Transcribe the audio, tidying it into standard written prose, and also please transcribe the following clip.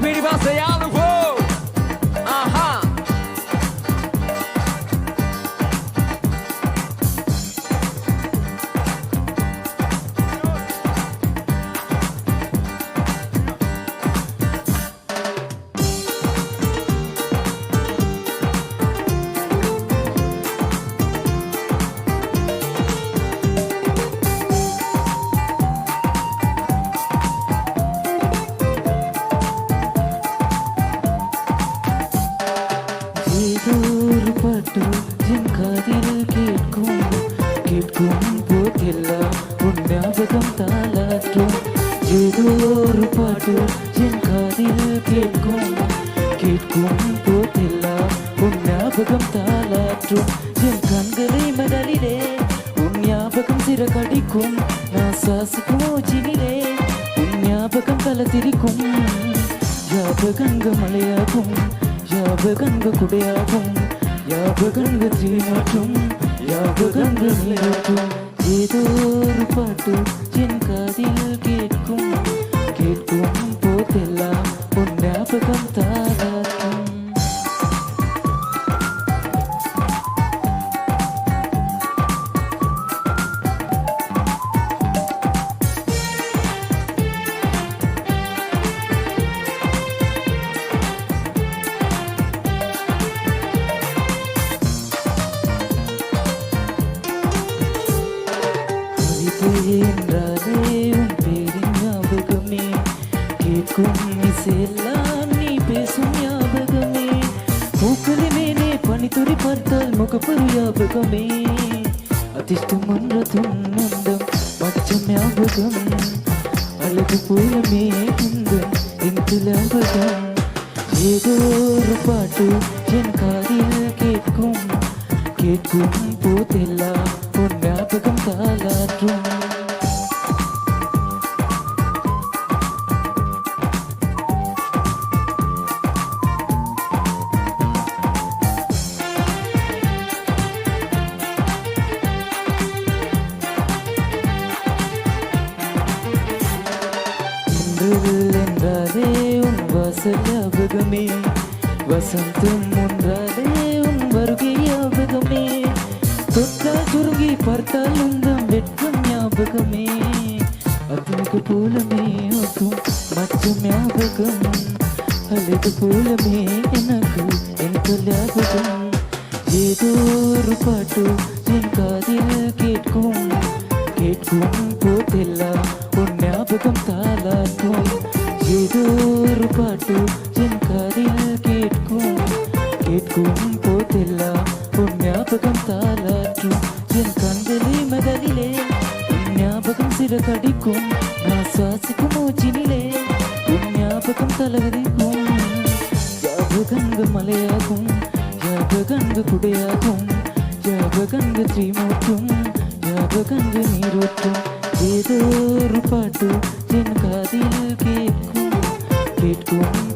பிடிவாசையான ஆஹா ஒரு பாட்டு என் காதில் கேட்கும் கேட்கும் போதெல்லாம் உன் ஞாபகம் தாளாற்றும் ஏதோ ஒரு பாட்டு என் காதில் கேட்கும் கேட்கும் போதெல்லாம் உன் ஞாபகம் தாளாற்றும் என் கண்களை மடலிலே உன் ஞாபகம் சிறகடிக்கும் நான் சுவாசிக்கும் மூச்சினிலே உன் ஞாபகம் தலத்திரிக்கும் ஞாபகங்க மழையாகும் யாபகங்க குடையாகும் யாபகங்க தீமாற்றும் யாபகங்க நீராற்றும் ஏதோ ஒரு பாட்டு என் காதில் கேட்கும் கேட்கும் போதெல்லாம் உன் ஞாபகம் தாளாற்றும் என்றாலே உன் பேரின் ஞாபகமே கேட்கும் இசையெல்லாம் நீ பேசும் ஞாபகமே பூக்களை மேலே பனித்துறை பார்த்தால் முகப்பொரு ஞாபகமே அதிர்ஷ்டம் ஒன்ற துன்பம் மச்சம் ஞாபகம் அழகு போலமே குந்தம் இந்த ஞாபகம் ஏதோ ஒரு பாட்டு என் காதில் கேட்கும் கேட்கும் போதெல்லாம் உன் ஞாபகம் தாளாற்றும் என்றாலே உன் வாசல் ஞாபகமே வசந்தம் ஒன்றாலே உன் வருகை ஞாபகமே தொட்டால் சுருங்கி பார்த்தால் உந்தம் வெட்கம் ஞாபகமே அதுக்கு போலமே ஒக்கும் மச்சம் ஞாபகம் அழகு போலமே எனக்கு எனக்கு ஞாபகம் ஏதோ ஒரு பாட்டு என் காதில் கேட்கும் கேட்கும் போதெல்லாம் உன் ஞாபகம் தாளாற்றும் ஏதோ ஒரு பாட்டு என் காதில் கேட்கும் கேட்கும் போதெல்லாம் உன் ஞாபகம் தாளாற்றும் என் கண்களே மகளிலே உன் ஞாபகம் சிறகடிக்கும் நான் சுவாசிக்கும் மூச்சினிலே உன் ஞாபகம் தலகரிக்கும் யாபகங்க மலையாகும் யாபகங்க குடையாகும் யாபகங்க தீமூற்றும் யாபகங்க நீரூற்றும் ஏதோ ஒரு பாட்டு என் காதில் கேட்கும் கேட்கும்